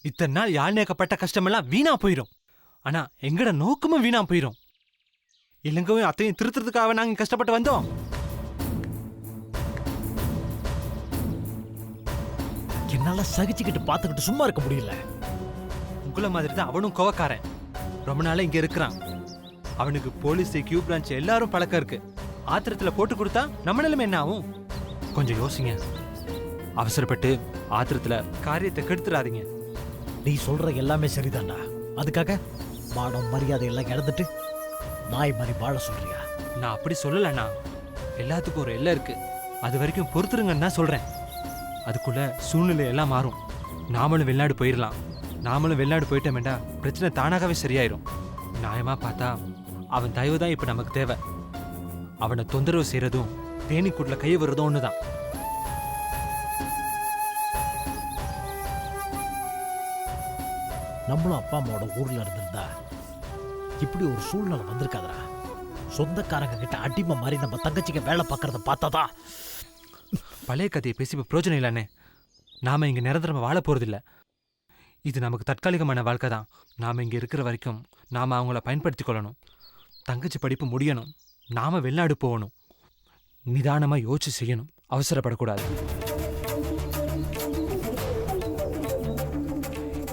இத்தனை நாள் யாழ்நேக்கப்பட்ட கஷ்டமெல்லாம் வீணா போயிரும். ஆனா எங்கட நோக்கமும் வீணா போயிரும். இலங்கையும் அத்தையும் திருத்துறதுக்காக நாங்க கஷ்டப்பட்டு வந்தோம். என்னால சகிச்சுக்கிட்டு பாத்துக்கிட்டு சும்மா இருக்க முடியல. உங்கள மாதிரி தான் அவனும் கோவக்காரன். ரொம்ப நாளா இங்க இருக்கிறான். அவனுக்கு போலீஸ், கியூ பிரான்ச் எல்லாரும் பழக்கம் இருக்கு. ஆத்திரத்துல போட்டு கொடுத்தா நம்ம நிலைமை என்ன ஆகும்? கொஞ்சம் யோசிங்க. அவசரப்பட்டு ஆத்திரத்துல காரியத்தை கெடுத்துறாதீங்க. நீ சொல்ற எல்லாமே சரிதான்டா. அதுக்காக மானம் மரியாதை எல்லாம் இழந்துட்டு நாய் மாதிரி வாழ சொல்றியா? நான் அப்படி சொல்லலண்ணா. எல்லாத்துக்கும் ஒரு எல்லை இருக்கு. அது வரைக்கும் பொறுத்துருங்கன்னு தான் சொல்றேன். அதுக்குள்ள சூழ்நிலை எல்லாம் மாறும். நாமளும் வெளிநாடு போயிடலாம். நாமளும் வெளிநாடு போயிட்டோமேண்டா பிரச்சனை தானாகவே சரியாயிரும். நியாயமா பார்த்தா அவன் தயவு தான் இப்ப நமக்கு தேவை. அவனை தொந்தரவு செய்யறதும் தேனீக்கூட்டுல கை வர்றதும் ஒண்ணுதான். நம்மளும் அப்பா அம்மாவோட ஊர்ல இருந்திருந்தா இப்படி ஒரு சூழ்நிலை வந்திருக்காதரா. சொந்தக்காரங்க கிட்ட அடிமை மாதிரி நம்ம தங்கச்சிக்கு வேலை பார்க்கறத பார்த்தாதா. பழைய கதையை பேசி இப்ப பிரோஜனம் இல்லைண்ணே. நாம இங்க நிரந்தரமா வாழ போறதில்ல. இது நமக்கு தற்காலிகமான வாழ்க்கை தான். நாம இங்க இருக்கிற வரைக்கும் நாம அவங்கள பயன்படுத்தி கொள்ளணும். தங்கச்சி படிப்பு முடியணும். நாம வெளிநாடு போகணும். நிதானமா யோசிச்சு செய்யணும். அவசரப்படக்கூடாது.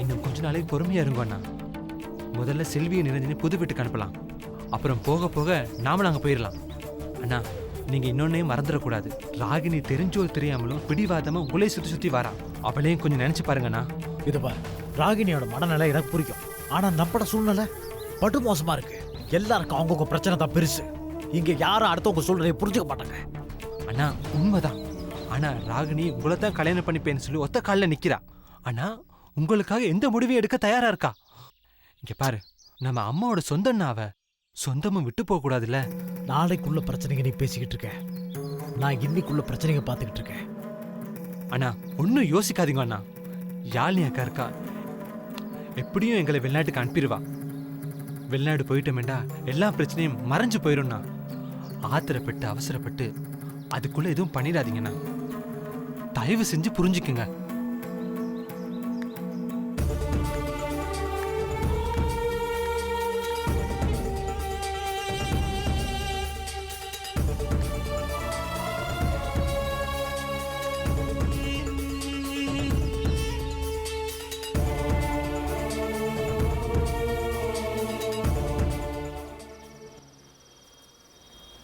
இன்னும் கொஞ்ச நாளைக்கு பொறுமையா இருங்கண்ணா. முதல்ல செல்வியை நிரஞ்சனி புது வீட்டுக்கு அனுப்பலாம். அப்புறம் போக போக நாமளும் அங்க போயிடலாம். அண்ணா, நீங்க இன்னொன்னையும் மறந்துடக்கூடாது. ராகினி தெரிஞ்சோ தெரியாமலும் பிடிவாதமா உங்களே சுத்தி சுத்தி வரா. அவளையும் கொஞ்சம் நினைச்சு பாருங்கண்ணா. இது பார், ராகினியோட மனநிலை எனக்கு புரியும். ஆனா நம்மட சூழ்நிலை படு மோசமா இருக்கு. எல்லாருக்கும் அவங்கவுங்க பிரச்சனை தான் பெருசு. இங்க யாரும் அடுத்தவங்க சூழ்நிலையை புரிஞ்சுக்க மாட்டாங்க. அண்ணா, உண்மைதான். ஆனா ராகினி உங்களை தான் கல்யாணம் பண்ணிப்பேன்னு சொல்லி ஒத்த காலில் நிக்கிறா. ஆனா உங்களுக்காக எந்த முடிவையும் எடுக்க தயாரா இருக்கா. இங்க பாரு, நம்ம அம்மாவோட சொந்தம்னாவ சொந்தமும் விட்டு போக கூடாதுல்ல. நாளைக்குள்ள பிரச்சனைங்க நீ பேசிக்கிட்டு இருக்க, நான் இன்னைக்குள்ள பிரச்சனைங்க பார்த்துக்கிட்டு இருக்கேன். அண்ணா, ஒன்னும் யோசிக்காதீங்க அண்ணா. யாழ்னி அக்கா இருக்கா, எப்படியும் எங்களை வெளிநாட்டுக்கு அனுப்பிடுவா. வெளிநாடு போயிட்டோமேண்டா எல்லா பிரச்சனையும் மறைஞ்சு போயிடும்ண்ணா. ஆத்திரப்பட்டு அவசரப்பட்டு அதுக்குள்ள எதுவும் பண்ணிடாதீங்கண்ணா. தயவு செஞ்சு புரிஞ்சுக்குங்க.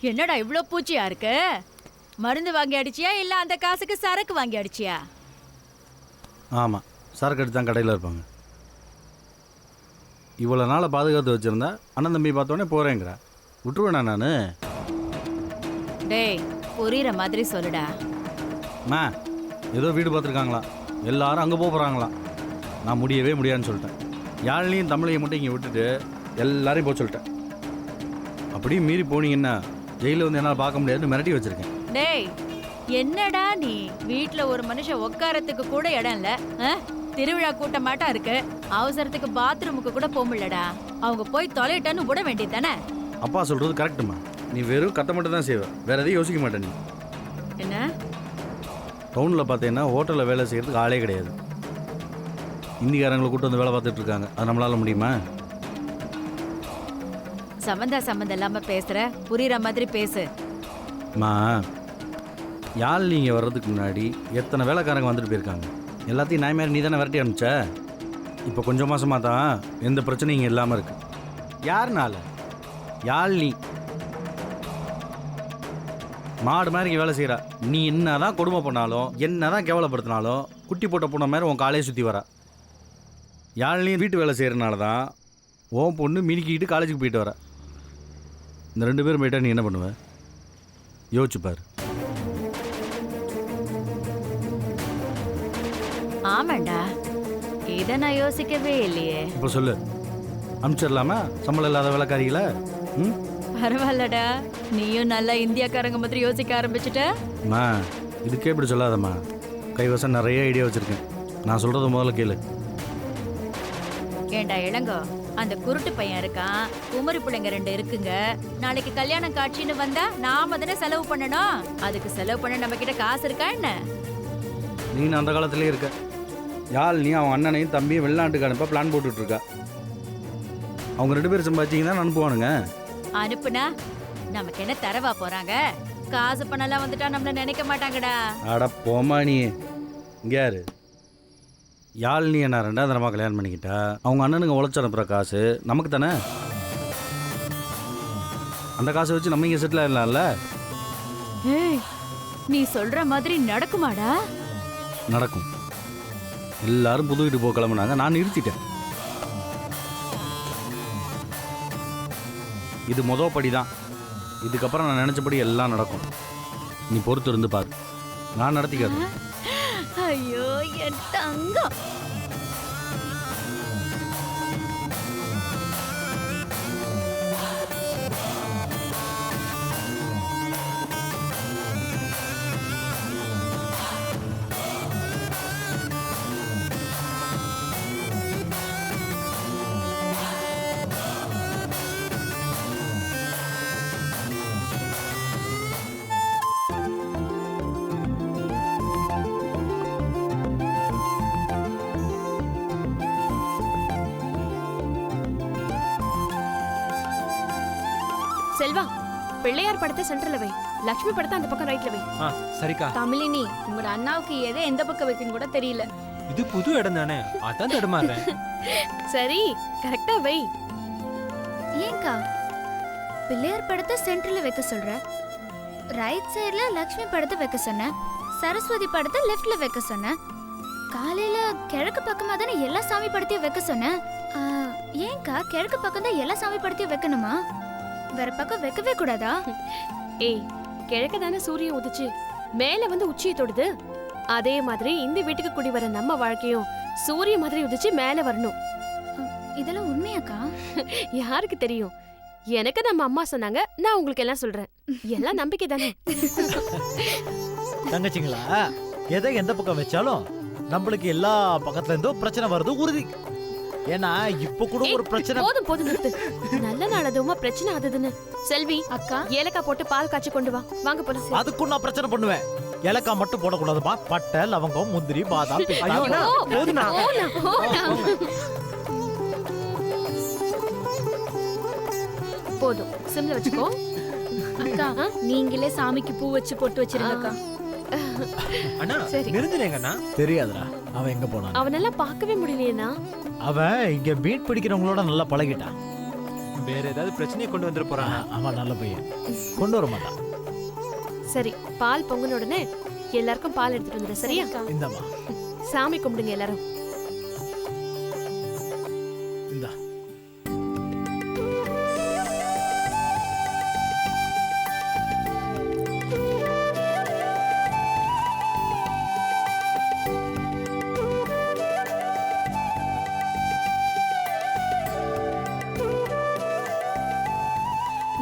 என்னடா இவ்ளோ பூச்சியா இருக்கு? மருந்து வாங்கி அடிச்சியா இல்ல அந்த காசுக்கு சரக்கு வாங்கி அடிச்சியா? ஆமாம், சரக்கு அடித்து தான் கடையில் இருப்பாங்க. இவ்வளோ நாளை பாதுகாத்து வச்சுருந்தா அண்ணன் தம்பி பார்த்தோன்னே போகிறேங்கிறா. விட்டுருவேண்ணா நான். டேய், புரியுற மாதிரி சொல்லுடா. மா, ஏதோ வீடு பார்த்துருக்காங்களாம், எல்லாரும் அங்கே போகிறாங்களாம். நான் முடியவே முடியாதுன்னு சொல்லிட்டேன். யாழ்லையும் தமிழையும் மட்டும் இங்கே விட்டுட்டு எல்லாரையும் போக சொல்லிட்டேன். அப்படியும் மீறி போனீங்கன்னா ஜெயிலில் வந்து என்னால் பார்க்க முடியாதுன்னு மிரட்டி வச்சுருக்கேன். டேய், என்னடா நீ? வீட்ல ஒரு மனுஷன் உட்காரத்துக்கு கூட இடம் இல்ல. திருவிழா கூட்டமாட்டா இருக்கு. அவசரத்துக்கு பாத்ரூமுக்கு கூட போக முடியலடா. அவங்க போய் தொலைட்டான்னு விட வேண்டியது தானே? அப்பா சொல்கிறது கரெக்டுமா. நீ வெறும் கத்த மட்டும் தான் செய்வ, வேற எதையும் யோசிக்க மாட்டேன். நீ என்ன டவுனில் பார்த்தீங்கன்னா ஹோட்டலில் வேலை செய்கிறதுக்கு ஆளே கிடையாது. இந்திக்காரங்களை கூட்டு வந்து வேலை பார்த்துட்டு இருக்காங்க. அது நம்மளால முடியுமா? சம்பந்தம் இல்லாம பேசுற, புரியுற மாதிரி பேசு. மா, யாழ் நீங்கள் வர்றதுக்கு முன்னாடி எத்தனை வேலைக்காரங்க வந்துட்டு போயிருக்காங்க. எல்லாத்தையும் நாய் மாதிரி நீ தானே விரட்டி அனுப்பிச்ச. இப்போ கொஞ்சம் மாசமாக தான் எந்த பிரச்சனையும் இங்கே இல்லாமல் இருக்கு. யாருனால? யாழ் நீ மாடு மாதிரி இங்கே வேலை செய்கிறா. நீ என்ன தான் கொடுமை பண்ணாலும் என்ன தான் கேவலப்படுத்தினாலும் குட்டி போட்ட பொண்ணை மாதிரி உன் காலையை சுற்றி வரா. யாழ்லையும் வீட்டு வேலை செய்கிறனால தான் உன் பொண்ணு மினிக்கிட்டு காலேஜுக்கு போயிட்டு வர. இந்த 2 பேரும் போயிட்டா நீ என்ன பண்ணுவ? யோசிச்சுப்பார். ஆமாண்டா, இதை நான் யோசிக்கவே இல்லையே. இப்போ சொல்லு, அனுப்பிச்சிடலாமா சம்பளம் இல்லாத வேலைக்காரிகளை? ம், பரவாயில்லடா, நீயும் நல்லா இந்தியாக்காரங்க மாதிரி யோசிக்க ஆரம்பிச்சுட்ட. அம்மா, இதுக்கே இப்படி சொல்லாதம்மா. கைவசம் நிறைய ஐடியா வச்சுருக்கேன். நான் சொல்கிறத முதல்ல கேளு. ஏண்டா இளங்கோ, அந்த குருட்டு பையன் இருக்கான், குமரி பிள்ளைங்க 2 இருக்குங்க. நாளைக்கு கல்யாணம் காட்சின்னு வந்தா நாம தானே செலவு பண்ணணும். அதுக்கு செலவு பண்ண நம்ம கிட்ட காசு இருக்கா என்ன? நீ அந்த காலத்திலே இருக்க. யாழ்னி அவன் அண்ணனையும் தம்பியும் வெளிநாட்டுக்கு அனுப்ப பிளான் போட்டுட்டு இருக்கா. அவங்க 2 பேரும் சம்பாதிச்சிங்கன்னா அனுப்புவானுங்க. அனுப்புனா நமக்கு என்ன தரவா போறாங்க? காசு பணம்லாம் வந்துட்டா நம்மள நினைக்க மாட்டாங்கடா. அட போமா நீ. இங்கே யாரு யாழ்னி என்ன 2ஆவது தரமாக கல்யாணம் பண்ணிக்கிட்டா அவங்க அண்ணனுங்க உழைச்சி அனுப்புகிற காசு நமக்கு தானே. அந்த காசை வச்சு நம்ம இங்கே செட்டில் ஆயிடலாம்ல. ஏய், நீ சொல்ற மாதிரி நடக்குமாடா? நடக்கும். எல்லாரும் புது வீட்டு போக கிளம்புனாங்க, நான் நிறுத்திட்டேன். இது மொதல் படி தான். இதுக்கப்புறம் நான் நினச்சபடி எல்லாம் நடக்கும். நீ பொறுத்து இருந்து பாரு, நான் நடத்திக்காது. ஐயோ என் தங்கம். செல்வா, பிள்ளையார் படத்தை சென்டர்ல வை, லட்சுமி படத்தை அந்த பக்கம் ரைட்ல வை. சரிக்கா. தமிழினி, உங்களோட அண்ணாவுக்கு எதை எந்த பக்கம் வைக்கணும் கூட தெரியல. இது புது இடம் தானே, அதான் தடுமாறேன். சரி, கரெக்டா வை. ஏங்கா பிள்ளையார் படத்தை சென்டர்ல வைக்க சொல்ற? ரைட் சைடுல லக்ஷ்மி படத்தை வைக்க சொன்ன, சரஸ்வதி படத்தை லெஃப்ட்ல வைக்க சொன்ன, காலையில கிழக்கு பக்கமா தானே எல்லா சாமி படத்தையும் வைக்க சொன்ன. ஏங்கா கிழக்கு பக்கம் தான் எல்லா சாமி படத்தையும் வைக்கணுமா? வேற பக்கம் வைக்கவே கூடாதா? ஏய், கிழக்க தானே சூரியன் உதிச்சு மேல வந்து உச்சியை தொடுது. அதே மாதிரி இந்த வீட்டுக்கு குடி வர நம்ம வாழ்க்கையும் சூரிய மாதிரி உதிச்சு மேல வரணும். இதெல்லாம் உண்மையாக்கா? யாருக்கு தெரியும்? எனக்கு நம்ம அம்மா சொன்னாங்க, நான் உங்களுக்கு எல்லாம் சொல்றேன். எல்லாம் நம்பிக்கை தானே. தங்கச்சிங்களா, எதை எந்த பக்கம் வச்சாலும் நம்மளுக்கு எல்லா பக்கத்துல இருந்தும் பிரச்சனை வருது உறுதி. ஏன்னா இப்ப கூட ஒரு பிரச்சனை. போதும் போதும் நிறுத்து. நல்ல நாள் அதுவுமா பிரச்சனை ஆகுதுன்னு. செல்வி அக்கா, ஏலக்காய் போட்டு பால் காய்ச்சி கொண்டு வா. வாங்க போலாம். அதுக்கும் நான் பிரச்சனை பண்ணுவேன். ஏலக்காய் மட்டும் போடக்கூடாதுமா, பட்டை லவங்கம் முந்திரி பாதாம் பிஸ்தா. ஐயோ, அண்ணா, போதுண்ணா. போதும், சிம்ல வச்சுக்கோ. அக்கா நீங்களே சாமிக்கு பூ வச்சு பொட்டு வச்சிருங்கக்கா. அண்ணா சரி. நிறுத்துறேங்கண்ணா. தெரியாதுடா அவன் எங்க போனான். அவனெல்லாம் பார்க்கவே முடியலையேனா. அவன் இங்க மீட் பிடிக்கிறவங்களோட நல்லா பழகிட்டான். வேற ஏதாவது பிரச்சனையை கொண்டு வந்துட போறானா? அவன் நல்ல பையன், கொண்டு வர மாட்டான். சரி, பால் பொங்குன உடனே எல்லாருக்கும் பால் எடுத்துட்டு வந்துடு. சரியா? இந்தம்மா, சாமி கும்பிடுங்க எல்லாரும். இந்தா.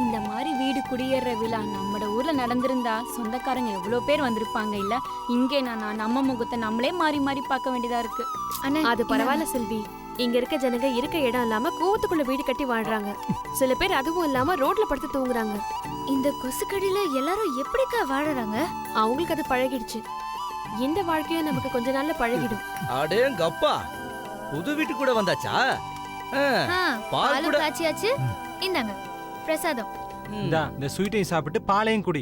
இந்த மாதிரி வீடு குடியேற விழா நம்ம ஊர்ல நடந்திருந்தா சொந்தக்காரங்க எவ்வளவு பேர் வந்திருப்பாங்க இல்ல. இங்கே நம்ம முகத்தை நம்மளே மாறி மாறி பார்க்க வேண்டியதா இருக்கு. அண்ணா அது பரவாயில்ல செல்வி. இங்க இருக்க ஜனங்க இருக்க இடம் இல்லாம கூவத்துக்குள்ள வீடு கட்டி வாழ்றாங்க. சில பேர் அதுவும் இல்லாம ரோட்ல படுத்து தூங்குறாங்க. இந்த கொசுக்கடியில எல்லாரும் எப்படிக்கா வாழறாங்க? அவங்களுக்கு அது பழகிடுச்சு. இந்த வாழ்க்கையும் நமக்கு கொஞ்ச நாள்ல பழகிடும். அடேங்கப்பா, புது வீட்டு கூட வந்தாச்சா? பால் பாலும் கூட. காய்ச்சியாச்சு. இந்தாங்க பிரசாதம். இந்தா, இந்த ஸ்வீட்டையும் சாப்பிட்டு பாலையும் குடி.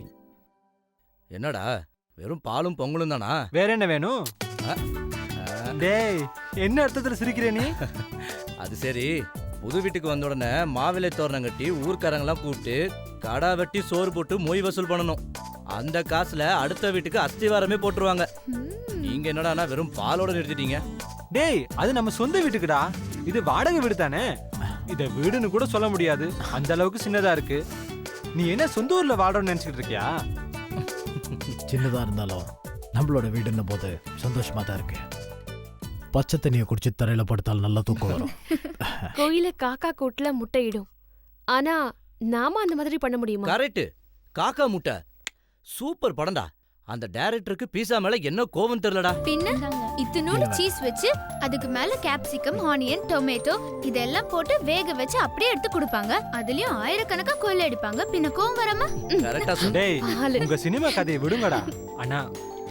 என்னடா வெறும் பாலும் பொங்கலும் தானா? வேற என்ன வேணும்? டேய், என்ன அர்த்தத்துல சிரிக்கிற நீ? அது சரி, புது வீட்டுக்கு வந்த உடனே மாவிலை தோரணம் கட்டி ஊர்க்காரங்கெல்லாம் கூப்பிட்டு கடா வெட்டி சோறு போட்டு மொய் வசூல் பண்ணணும். அந்த காசுல அடுத்த வீட்டுக்கு அஸ்திவாரமே போட்டுருவாங்க. நீங்க என்னடா வெறும் பாலோட நிறுத்திட்டீங்க? டேய், அது நம்ம சொந்த வீட்டுக்குடா. இது வாடகை வீடு தானே. இத வீடுன்னு கூட சொல்ல முடியாது, அந்த அளவுக்கு சின்னதா இருக்கு. நீ என்ன சொந்த ஊர்ல வாழணும்னு நினைச்சிட்டு இருக்கியா? சின்னதா இருந்தாலும் நம்மளோட வீடுன்ன போது சந்தோஷமா தான் இருக்கு. பச்சை தண்ணியை குடிச்சு தரையில படுத்தால் நல்லா தூக்கம் வரும். கோயில காக்கா கூட்டுல முட்டையிடும். ஆனா நாம அந்த மாதிரி பண்ண முடியுமா? கரெக்ட். காக்கா முட்டை சூப்பர் படம்டா. அந்த டைரக்டருக்கு பீஸா மேல என்ன கோவம் தெரியலடா. பின்ன இத்தனோடு சீஸ் வச்சு அதுக்கு மேல கேப்சிகம், ஆனியன், டொமேட்டோ இதெல்லாம் போட்டு வேக வச்சு அப்படியே எடுத்து கொடுப்பாங்க. அதுலயும் ஆயிரக்கணக்கா கொள்ளை அடிப்பாங்க. பின்ன கோவம் வராம? கரெக்டா டேய், பாலு. உங்க சினிமா கதையை விடுங்கடா. அண்ணா,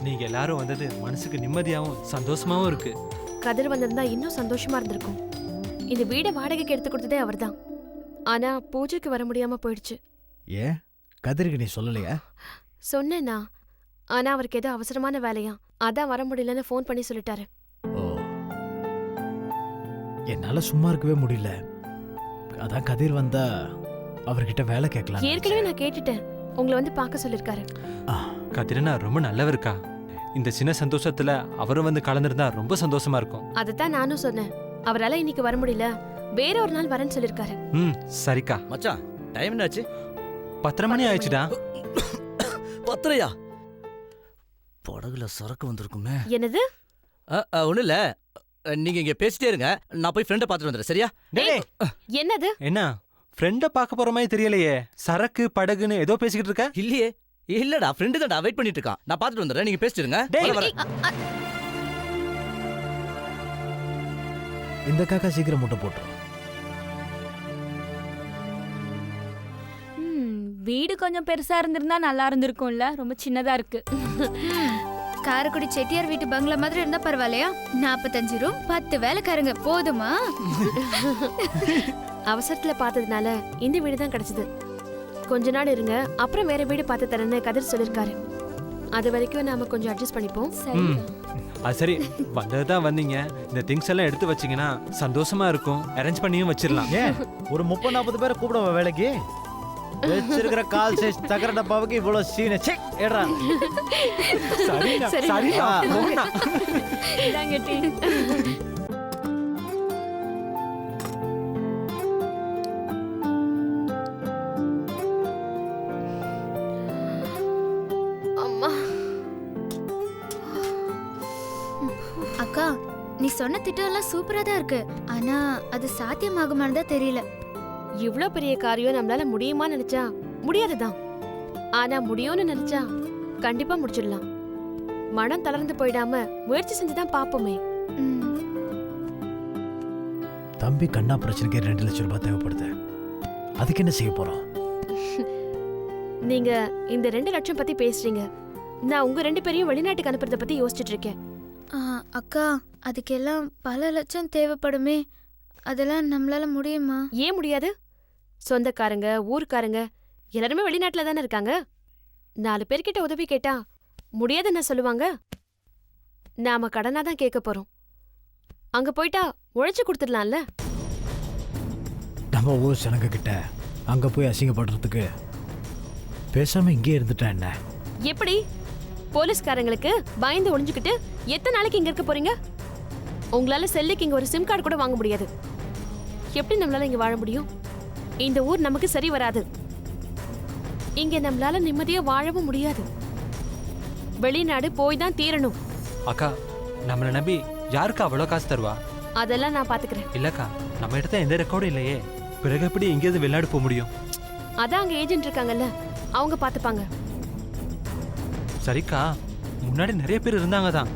நீங்க எல்லாரும் வந்தது மனசுக்கு நிம்மதியாவும் சந்தோஷமாவும் இருக்கு. கதிர் வந்திருந்தா இன்னும் சந்தோஷமா இருந்திருக்கும். இந்த வீடை வாடகைக்கு எடுத்து கொடுத்ததே அவர்தான். ஆனா பூஜைக்கு வர முடியாம போயிடுச்சு. ஏன் கதிருக்கு நீ சொல்லலையா? சொன்னேன்னா, ஆனா அவருக்கு ஏதோ அவசரமான வேலையா, அதான் வர முடியலன்னு ஃபோன் பண்ணி சொல்லிட்டாரு. ஓ, என்னால சும்மா இருக்கவே முடியல. அதான் கதிர் வந்தா அவர்கிட்ட வேலை கேட்கலாம். ஏற்கனவே நான் கேட்டுட்டேன், உங்களை வந்து பார்க்க சொல்லிருக்காரு. கதிரனா ரொம்ப நல்லவருக்கா. இந்த சின்ன சந்தோஷத்துல அவரும் வந்து கலந்துருந்தா ரொம்ப சந்தோஷமா இருக்கும். அதைத்தான் நானும் சொன்னேன். அவரால இன்னைக்கு வர முடியல, வேற ஒரு நாள் வரேன்னு சொல்லிருக்காரு. சரிக்கா. மச்சான் டைம் என்னாச்சு? 10:30 மணி ஆயிடுச்சுடா. 10:30யா? படகுல சரக்கு வந்திருக்குமே. என்னது? ஒண்ணு இல்ல, நீங்க இங்க பேசிட்டே இருங்க, நான் போய் ஃப்ரெண்டை பார்த்துட்டு வந்துடுறேன். சரியா? டேய், என்னது? என்ன ஃப்ரெண்ட பார்க்க போற மாதிரி தெரியலையே. சரக்கு படகுன்னு ஏதோ பேசிக்கிட்டு இருக்க. இல்லையே. இல்லடா, ஃப்ரெண்டு தான்டா வெயிட் பண்ணிட்டு இருக்கான். நான் பார்த்துட்டு வந்துடுறேன், நீங்க பேசிட்டு இருங்க. டேய், வரேன். இந்த காக்கா சீக்கிரம் முட்டை போட்டுரும். வீடு கொஞ்சம் பெருசா இருந்திருந்தா நல்லா இருந்திருக்கும்ல, ரொம்ப சின்னதா இருக்கு. காரைக்குடி செட்டியார் வீட்டு பங்களா மாதிரி இருந்தா பரவாயில்லையா? 45 ரூம் 10 வேலைக்காரங்க போதுமா? அவசரத்துல பார்த்ததுனால இந்த வீடு தான் கிடைச்சது. கொஞ்ச நாள் இருங்க, அப்புறம் வேற வீடு பார்த்து தரேன்னு கதிர் சொல்லிருக்காரு. அது வரைக்கும் நாம கொஞ்சம் அட்ஜஸ்ட் பண்ணிப்போம். அது சரி, வந்ததுதான் வந்தீங்க. இந்த திங்ஸ் எல்லாம் எடுத்து வச்சீங்கன்னா சந்தோஷமா இருக்கும். அரேஞ்ச் பண்ணியும் வச்சிடலாம். ஏன் ஒரு 30-40 பேரை கூப்பிடுவா வேலைக்கு? வச்சிருக்கிற கால் சைஸ் தகர டப்பாவுக்கு இவ்வளவு சீனை செக் ஏடா. சரிடா. இதாங்க டீ. அம்மா, அக்கா, நீ சொன்ன திட்டம் எல்லாம் சூப்பரா தான் இருக்கு. ஆனா அது சாத்தியமாகுமான்னு தான் தெரியல. இவ்ளோ பெரிய காரியம் நம்மளால முடியுமா நினைச்சா முடியாதுதான். ஆனா முடியும்னு நினைச்சா கண்டிப்பா முடிச்சிடலாம். மனம் தளர்ந்து போயிடாம முயற்சி செஞ்சுதான் பாப்போமே. தம்பி கண்ணா பிரச்சனைக்கு 2 லட்சம் ரூபாய் தேவைப்படுது. அதுக்கு என்ன செய்ய போறோம்? நீங்க இந்த 2 லட்சம் பத்தி பேசுறீங்க, நான் உங்க 2 பேரையும் வெளிநாட்டுக்கு அனுப்புறத பத்தி யோசிச்சுட்டு இருக்கேன். அக்கா, அதுக்கெல்லாம் பல லட்சம் தேவைப்படுமே. அதெல்லாம் நம்மளால முடியுமா? ஏன் முடியாது? சொந்தக்காரங்க, ஊர்க்காரங்க எல்லாருமே வெளிநாட்டுல தானே இருக்காங்க. 4 பேர்கிட்ட உதவி கேட்டா முடியாதுன்னு சொல்லுவாங்க. நாம கடனா தான் கேட்க போறோம். அங்க போயிட்டா உழைச்சு கொடுத்துடலாம்ல. நம்ம ஊர் சனங்க கிட்ட அங்க போய் அசிங்கப்படுறதுக்கு பேசாம இங்கே இருந்துட்டா என்ன? எப்படி? போலீஸ்காரங்களுக்கு பயந்து ஒளிஞ்சுக்கிட்டு எத்தனை நாளைக்கு இங்க இருக்க போறீங்க? உங்களால செல்லுக்கு இங்க ஒரு சிம் கார்டு கூட வாங்க முடியாது. எப்படி நம்மளால இங்க வாழ முடியும்? இந்த ஊர் நமக்கு சரி வராது. இங்க நம்மளால நிம்மதியா வாழவும் முடியாது. வெளிநாடு போய் தான் தீரணும். அக்கா, நம்மள நம்பி யாருக்கு அவ்வளவு காசு தருவா? அதெல்லாம் நான் பாத்துக்கிறேன். இல்லக்கா, நம்ம இடத்த எந்த ரெக்கார்டும் இல்லையே. பிறகு எப்படி இங்கேருந்து வெளிநாடு போக முடியும்? அதான் அங்க ஏஜென்ட் இருக்காங்கல்ல, அவங்க பாத்துப்பாங்க. சரிக்கா, முன்னாடி நிறைய பேர் இருந்தாங்க தான்.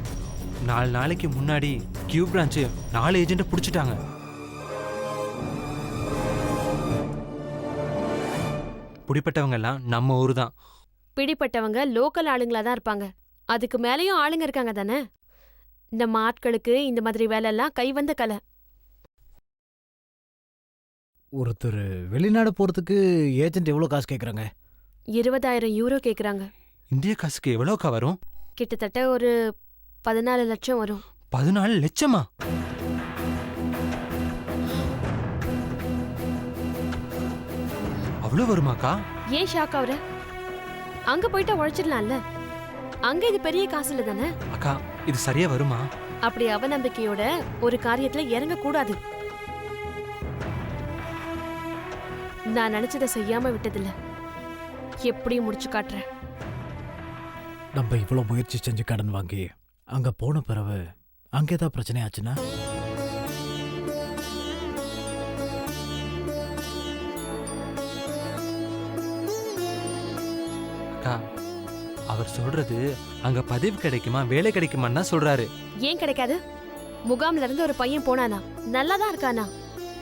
4 நாளைக்கு முன்னாடி கியூ பிரான்ச் 4 ஏஜென்ட்டை பிடிச்சிட்டாங்க. பிடிப்பட்டவங்க எல்லாம் நம்ம ஊர் தான். பிடிப்பட்டவங்க லோக்கல் ஆளுங்களா தான் இருப்பாங்க. அதுக்கு மேலேயும் ஆளுங்க இருக்காங்க தானே. நம்ம ஆட்களுக்கு இந்த மாதிரி வேலை எல்லாம் கை வந்த கலை. ஒருத்தர் வெளிநாடு போறதுக்கு ஏஜென்ட் எவ்வளவு காசு கேக்குறாங்க? 20,000 யூரோ கேக்குறாங்க. இந்திய காசுக்கு எவ்வளோக்கா வரும்? கிட்டத்தட்ட ஒரு 14 லட்சம் வரும். 14 லட்சமா? அவ்வளோ வருமாக்கா? ஏன் ஷாக் ஆகுற? அங்க போயிட்டா உழைச்சிடலாம்ல. அங்க இது பெரிய காசு இல்ல தானே. அக்கா, இது சரியா வருமா? அப்படி அவநம்பிக்கையோட ஒரு காரியத்துல இறங்க கூடாது. நான் நினைச்சதை செய்யாம விட்டதில்ல. எப்படியும் முடிச்சு காட்டுறேன். நம்ம இவ்வளவு முயற்சி செஞ்சு கடன் வாங்கி அங்க போன பிறகு அங்கே ஏதாவது பிரச்சனை ஆச்சுன்னா? அக்கா, அவர் சொல்றது அங்க பதவி கிடைக்குமா வேலை கிடைக்குமான்னு சொல்றாரு. ஏன் கிடைக்காது? முகாம்ல இருந்து ஒரு பையன் போனானா, நல்லா தான் இருக்கானா.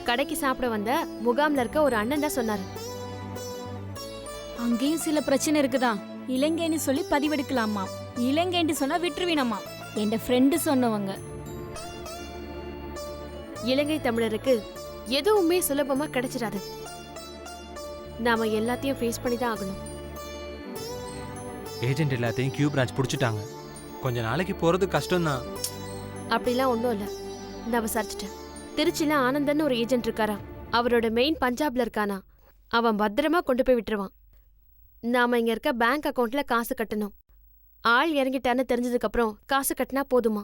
கடைக்கு சாப்பிட வந்த முகாம்ல இருக்க ஒரு அண்ணன் தான் சொன்னாரு. அங்கேயும் சில பிரச்சனை இருக்குதான். இலங்கைன்னு சொல்லி பதிவெடுக்கலாமா, இலங்கைன்னு சொன்னா விட்டுருவீனம்மா. என் ஃப்ரெண்டு சொன்னவங்க. இலங்கை தமிழருக்கு எதுவுமே சுலபமா கிடைச்சிடாது. நாம எல்லாத்தையும் ஃபேஸ் பண்ணி தான் ஆகணும். ஏஜென்ட் எல்லாத்தையும் கியூ பிரான்ச் பிடிச்சிட்டாங்க. கொஞ்ச நாளைக்கு போறது கஷ்டம்தான். அப்படிலாம் ஒன்றும் இல்லை. நான் விசாரிச்சிட்டேன். திருச்சியில ஆனந்தன் ஒரு ஏஜென்ட் இருக்காரா, அவரோட மெயின் பஞ்சாப்ல இருக்கானா. அவன் பத்திரமா கொண்டு போய் விட்டுருவான். நாம இங்க இருக்க பேங்க் அக்கவுண்ட்ல காசு கட்டணும். ஆள் இறங்கிட்டான்னு தெரிஞ்சதுக்கு அப்புறம் காசு கட்டினா போதுமா?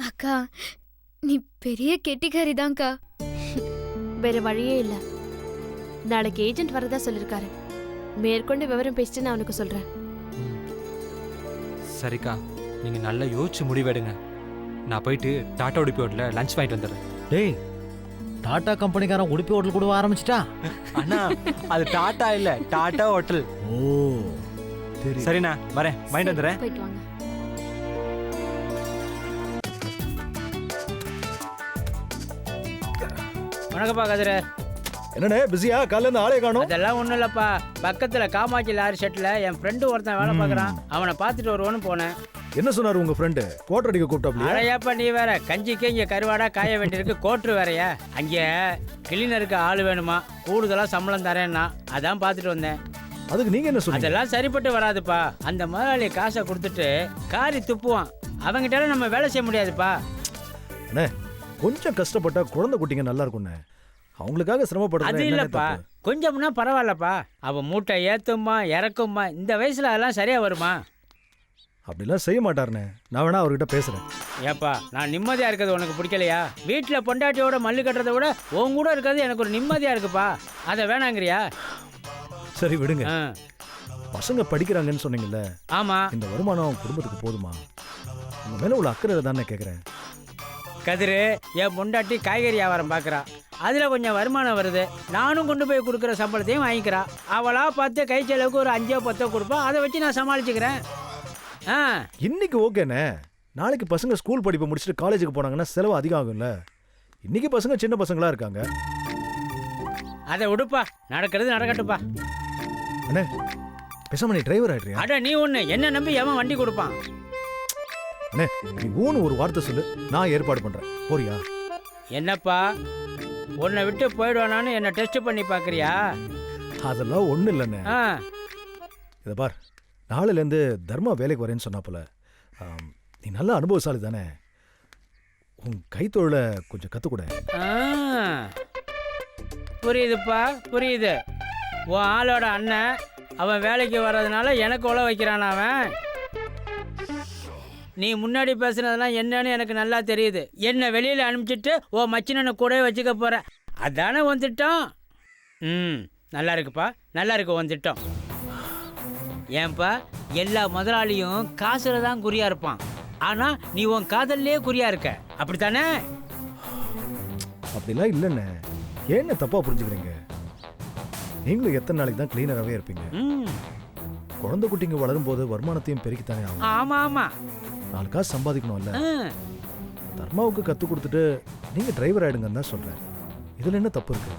அக்கா நீ பெரிய கெட்டிக்காரிதான்க்கா. வேற வழியே இல்லை. நாளைக்கு ஏஜென்ட் வரதா சொல்லிருக்காரு. மேற்கொண்டு விவரம் பேசிட்டு நான் அவனுக்கு சொல்றேன். சரிக்கா, நீங்க நல்லா யோசிச்சு முடிவெடுங்க. நான் போயிட்டு டாடா உடுப்பி ஹோட்டல்ல லஞ்ச் வாங்கிட்டு வந்துடுறேன். டேய், டாடா கம்பெனிக்காரன் உடுப்பி ஹோட்டல் கூட ஆரம்பிச்சிட்டா? அண்ணா அது டாடா இல்ல, டாடா ஹோட்டல். ஓ சரி. சரிண்ணா, வரேன், வாங்கிட்டு வந்துடுறேன். போயிட்டு வாங்க. வணக்கம்ப்பா கதிர. என்னண்ணே பிஸியா? காலைல இருந்து ஆளே காணோம். அதெல்லாம் ஒன்றும் இல்லைப்பா, பக்கத்தில் காமாட்சி லாரி ஷெட்டில் என் ஃப்ரெண்டு ஒருத்தன் வேலை பார்க்குறான். அவனை பார்த்துட்டு வருவோன்னு போனேன். என்ன சொன்னாரு உங்க ஃப்ரெண்டு? கோட்டர் அடிக்க கூப்பிட்டாப்லையா? அடையாப்பா நீ வேற, கஞ்சிக்கு இங்கே கருவாடா காய வேண்டியிருக்கு, கோட்ரு வேறையா. அங்கே கிளீனருக்கு ஆள் வேணுமா, கூடுதலாக சம்பளம் தரேன்னா, அதான் பார்த்துட்டு வந்தேன். அதுக்கு நீங்க என்ன சொன்னீங்க? அதெல்லாம் சரிப்பட்டு வராதுப்பா. அந்த முதலாளி காசை கொடுத்துட்டு காரி துப்புவான். அவங்ககிட்ட நம்ம வேலை செய்ய முடியாதுப்பா. அண்ணே, கொஞ்சம் கஷ்டப்பட்டா குழந்தை குட்டிங்க நல்லா இருக்கும்ண்ணே. அவங்களுக்காக சிரமப்படுறது அது இல்லைப்பா, கொஞ்சம்னா பரவாயில்லப்பா. அவன் மூட்டை ஏற்றுமா இறக்குமா, இந்த வயசில் அதெல்லாம் சரியாக வருமா? அப்படிலாம் செய்ய மாட்டாருண்ணே. நான் வேணா அவர்கிட்ட பேசுறேன். ஏப்பா, நான் நிம்மதியாக இருக்கிறது உனக்கு பிடிக்கலையா? வீட்டில் பொண்டாட்டியோட மல்லு கட்டுறதை விட உன் கூட இருக்கிறது எனக்கு ஒரு நிம்மதியாக இருக்குப்பா. அதை வேணாங்கிறியா? சரி விடுங்க. ஆ, பசங்க படிக்கிறாங்கன்னு சொன்னீங்கல்ல, ஆமாம். இந்த வருமானம் குடும்பத்துக்கு போதுமா? உங்க மேல உள்ள அக்கறை தானே கேட்குறேன். கதிரு, என் பொண்டாட்டி காய்கறி வியாபாரம் பார்க்குறா. அதில் கொஞ்சம் வருமானம் வருது. நானும் கொண்டு போய் கொடுக்குற சம்பளத்தையும் வாங்கிக்கிறா. அவளாக பார்த்து கை செலவுக்கு ஒரு 5-10 கொடுப்பா. அதை வச்சு நான் சமாளிச்சுக்கிறேன். ஆ, இன்னைக்கு ஓகேண்ணே. நாளைக்கு பசங்க ஸ்கூல் படிப்பை முடிச்சுட்டு காலேஜுக்கு போனாங்கன்னா செலவு அதிகம் ஆகும்ல. இன்னைக்கு பசங்க சின்ன பசங்களா இருக்காங்க. அதை விடுப்பா, நடக்கிறது நடக்கட்டுப்பா. அண்ணே, பேசாம நீ டிரைவர் ஆயிடுறியா? அட நீ ஒன்று, என்ன நம்பி எவன் வண்டி கொடுப்பான்? அண்ணே, நீ ஊன்னு ஒரு வார்த்தை சொல்லு, நான் ஏற்பாடு பண்றேன். போறியா? என்னப்பா, உன்னை விட்டு போயிடுவானான்னு என்னை டெஸ்ட் பண்ணி பார்க்குறியா? அதெல்லாம் ஒன்றும் இல்லைண்ணே. ஆ, இதை பார், நாளையிலேருந்து தர்மா வேலைக்கு வரேன்னு சொன்னாப்புல. நீ நல்ல அனுபவசாலி தானே, உன் கைத்தொழிலை கொஞ்சம் கற்றுக்கூட. ஆ, புரியுதுப்பா, புரியுது. உன் ஆளோட அண்ணன் அவன் வேலைக்கு வர்றதுனால எனக்கு உழ வைக்கிறான் அவன். நீ முன்னாடி பேசுனதெல்லாம் என்னன்னு எனக்கு நல்லா தெரியுது. என்னை வெளியில் அனுப்பிச்சிட்டு ஓ மச்சினனை கூட வச்சுக்க போற, அதானே உன் திட்டம்? ம், நல்லா இருக்குப்பா, நல்லா இருக்கு உன் திட்டம். ஏன்பா, எல்லா முதலாளியும் காசுல தான் குறியா இருப்பான். ஆனா நீ உன் காதல்லையே குறியா இருக்க, அப்படித்தானே? அப்படிலாம் இல்லைண்ணே. ஏன்னு தப்பா புரிஞ்சுக்கிறீங்க? நீங்களும் எத்தனை நாளைக்கு தான் கிளீனராகவே இருப்பீங்க? ம், குழந்தை குட்டிங்க வளரும் போது வருமானத்தையும் பெருக்கித்தானே ஆகும். ஆமா ஆமா. 4 காசு சம்பாதிக்கணும்ல. ஆ, தர்மாவுக்கு கற்றுக் கொடுத்துட்டு நீங்க டிரைவர் ஆயிடுங்கன்னு தான் சொல்றேன். இதுல என்ன தப்பு இருக்கு?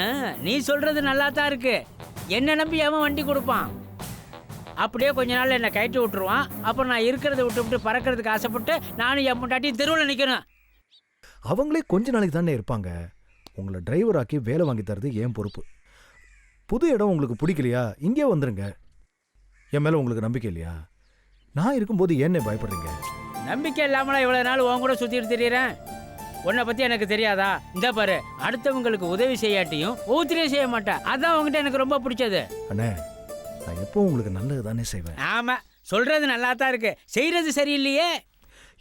ஆ, நீ சொல்றது நல்லா தான் இருக்கு. என்ன நம்பி அவன் வண்டி கொடுப்பான். அப்படியே கொஞ்ச நாள் என்னை கயிட்டு விட்டுருவான். அப்புறம் நான் இருக்கிறத விட்டு பறக்கிறதுக்கு ஆசைப்பட்டு நானும் என் முட்டாட்டி தெருவில் நிற்கணும். அவங்களே கொஞ்ச நாளைக்கு தானே இருப்பாங்க. உங்களை டிரைவர் ஆக்கி வேலை வாங்கி தரது ஏன் பொறுப்பு. புது இடம் உங்களுக்கு பிடிக்கலையா, இங்கே வந்துருங்க. என் மேல உங்களுக்கு நம்பிக்கை இல்லையா? நான் இருக்கும்போது ஏன்னே பயப்படுறீங்க? நம்பிக்கை இல்லாமலாம் இவ்வளோ நாள் உன் கூட சுற்றிட்டு திரியிறேன். உன்னை பற்றி எனக்கு தெரியாதா? இந்த பாரு, அடுத்தவங்களுக்கு உதவி செய்யாட்டியும் ஊத்திரியே செய்ய மாட்டேன். அதான் உங்ககிட்ட எனக்கு ரொம்ப பிடிச்சது. அண்ணே, நான் எப்போ உங்களுக்கு நல்லது தானே செய்வேன். ஆமாம், சொல்கிறது நல்லா தான் இருக்கு, செய்கிறது சரியில்லையே.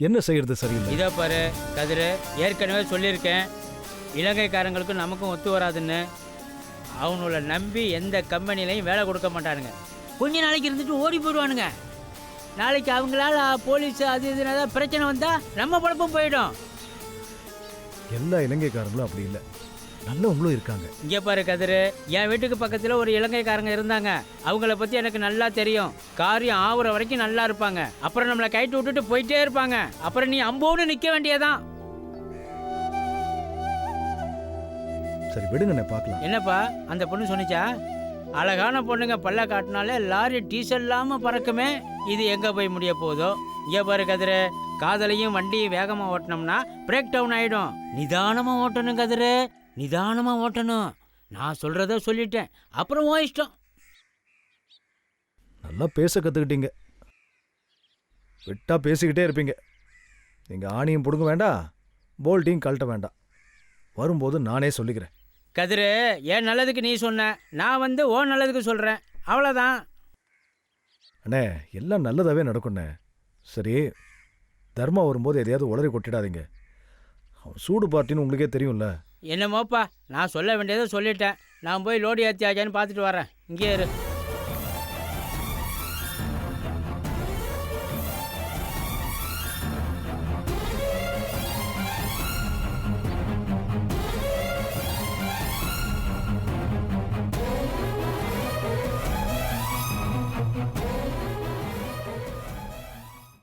என்ன செய்யறது சரியில்லை? இதோ பாரு கதிரு, ஏற்கனவே சொல்லியிருக்கேன், இலங்கைக்காரங்களுக்கும் நமக்கும் ஒத்து வராதுன்னு. அவங்கள நம்பி எந்த கம்பெனிலையும் வேலை கொடுக்க மாட்டானுங்க. கொஞ்ச நாளைக்கு இருந்துட்டு ஓடி போயிடுவானுங்க. நாளைக்கு அவங்களால போலீஸ் அது இதுன்னு ஏதாவது பிரச்சனை வந்தால் நம்ம பழப்பம் போயிடும். எல்லா இலங்கைக்காரங்களும் அப்படி இல்லை, நல்லவங்களும் இருக்காங்க. இங்கே பாரு கதிரு, என் வீட்டுக்கு பக்கத்தில் ஒரு இலங்கைக்காரங்க இருந்தாங்க. அவங்கள பற்றி எனக்கு நல்லா தெரியும். காரியம் ஆகுற வரைக்கும் நல்லா இருப்பாங்க. அப்புறம் நம்மளை கைட்டு விட்டுட்டு போயிட்டே இருப்பாங்க. அப்புறம் நீ அம்போன்னு நிற்க வேண்டியதான். சரி விடுங்கண்ணே, பார்க்கலாம். என்னப்பா அந்த பொண்ணு சொன்னிச்சா? அழகான பொண்ணுங்க பல்ல காட்டினாலே லாரி டீசல் இல்லாமல் பறக்குமே. இது எங்கே போய் முடிய போதோ? இங்கே பாரு கதிரு, காதலையும் வண்டியும் வேகமாக ஓட்டினோம்னா பிரேக் டவுன் ஆகிடும். நிதானமாக ஓட்டணும் கதிரு, நிதானமாக ஓட்டணும். நான் சொல்கிறத சொல்லிட்டேன், அப்புறம் ஓ இஷ்டம். நல்லா பேச கற்றுக்கிட்டீங்க. விட்டா பேசிக்கிட்டே இருப்பீங்க. நீங்கள் ஆணியும் பிடுங்க வேண்டாம், போல்ட்டையும் கழட்ட வேண்டாம். வரும்போது நானே சொல்லிக்கிறேன். கதிரு, என் நல்லதுக்கு நீ சொன்ன, நான் வந்து ஓ நல்லதுக்கு சொல்கிறேன், அவ்வளோதான். அண்ணே, எல்லாம் நல்லதாகவே நடக்குண்ணே. சரி, தர்மா வரும்போது எதையாவது உளறி கொட்டிடாதீங்க. அவன் சூடு பார்ட்டின்னு உங்களுக்கே தெரியும்ல. என்னமோப்பா, நான் சொல்ல வேண்டியதை சொல்லிட்டேன். நான் போய் லோடு ஏற்றி ஆச்சான்னு பார்த்துட்டு வரேன். இங்கே இரு.